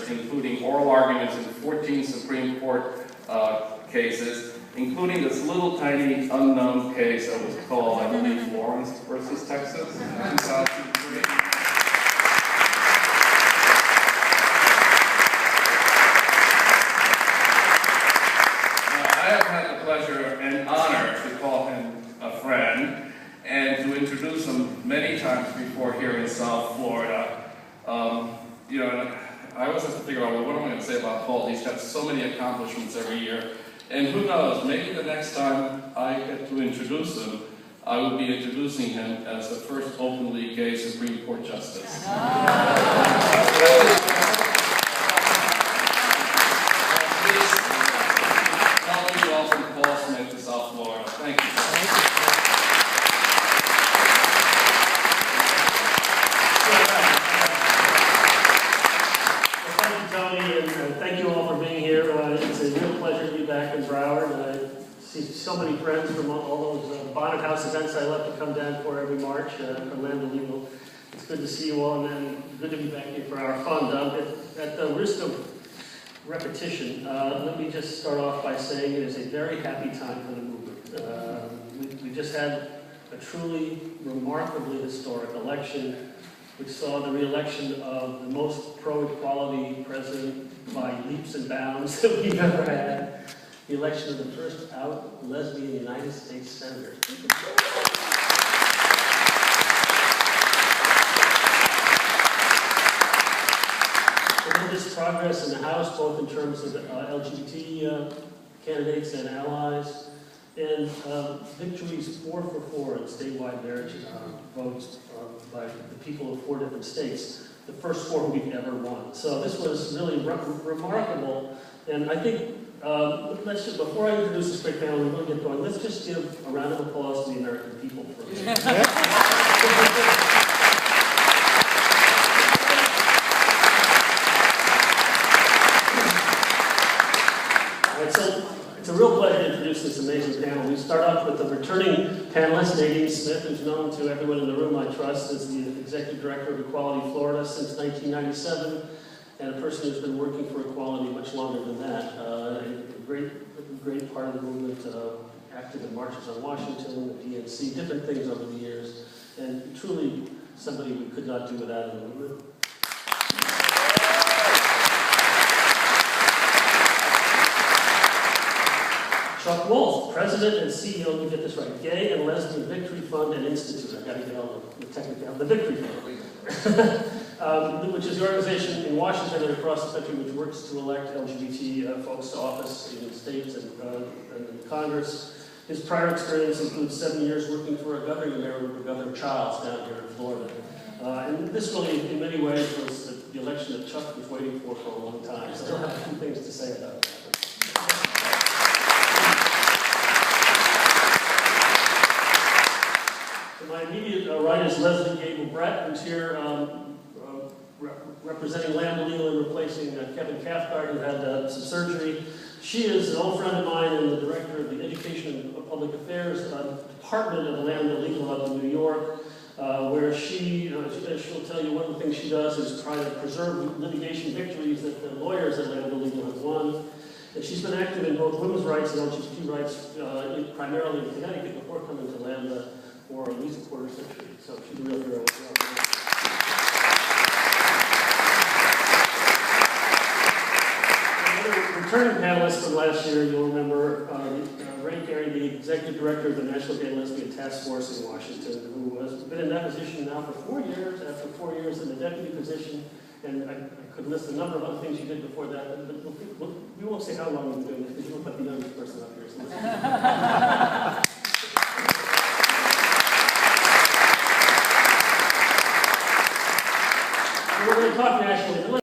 including oral arguments in 14 Supreme Court cases, including this little tiny unknown case that was called, I believe, Lawrence versus Texas in 2003. I have had the pleasure and honor to call him a friend and to introduce him many times before here in South Florida. You know, I always have to figure out, well, what am I going to say about Paul? He's got so many accomplishments every year. And who knows, maybe the next time I get to introduce him, I will be introducing him as the first openly gay Supreme Court Justice. Please welcome Paul Smith to South Florida. Thank you. Thank you all for being here. It's a real pleasure to be back in Broward. I see so many friends from all those Bonnet House events I love to come down for every March from Lambda Legal. It's good to see you all, and good to be back here for our fun. At the risk of repetition, let me just start off by saying it is a very happy time for the movement. We just had a truly remarkably historic election, which saw the re-election of the most pro-equality president by leaps and bounds that we've ever had. The election of the first out lesbian United States senator. Tremendous progress in the House, both in terms of LGBT candidates and allies, and victories 4 for 4 in statewide marriage votes by the people of 4 different states. The first 4 we've ever won. So this was really remarkable, and I think let's just, before I introduce this great panel, we're going to get going. Let's just give a round of applause to the American people for a minute. All right, so it's a real pleasure to introduce this amazing panel. We start off with the returning panelist, Nadine Smith, who's known to everyone in the room, I trust, as the Executive Director of Equality Florida since 1997, and a person who's been working for equality much longer than that. A great part of the movement, active in marches on Washington, the DNC, different things over the years, and truly somebody we could not do without in the movement. Chuck Wolfe, President and CEO, let me get this right, Gay and Lesbian Victory Fund and Institute. I've got to get all the technical, the Victory Fund, which is the organization in Washington and across the country which works to elect LGBT folks to office in the states and in Congress. His prior experience includes 7 years working for a governing mayor with Governor Childs down here in Florida. And this really, in many ways, was the election that Chuck was waiting for a long time. So I have a few things to say about that. My immediate right is Leslie Gabel-Brett, who's here representing Lambda Legal and replacing Kevin Cathcart, who had some surgery. She is an old friend of mine and the director of the Education and Public Affairs Department of Lambda Legal up in New York, where she'll tell you one of the things she does is try to preserve litigation victories that the lawyers at Lambda Legal have won. And she's been active in both women's rights and LGBT rights, primarily in Connecticut, before coming to Lambda for at least a quarter century. So she's a real hero as well. Returning panelists from last year, you'll remember Rea Carey, the Executive Director of the National Gay and Lesbian Task Force in Washington, who has been in that position now for 4 years, after 4 years in the deputy position. And I could list a number of other things you did before that, but we won't say how long you've been doing this, because you look like the youngest person up here. So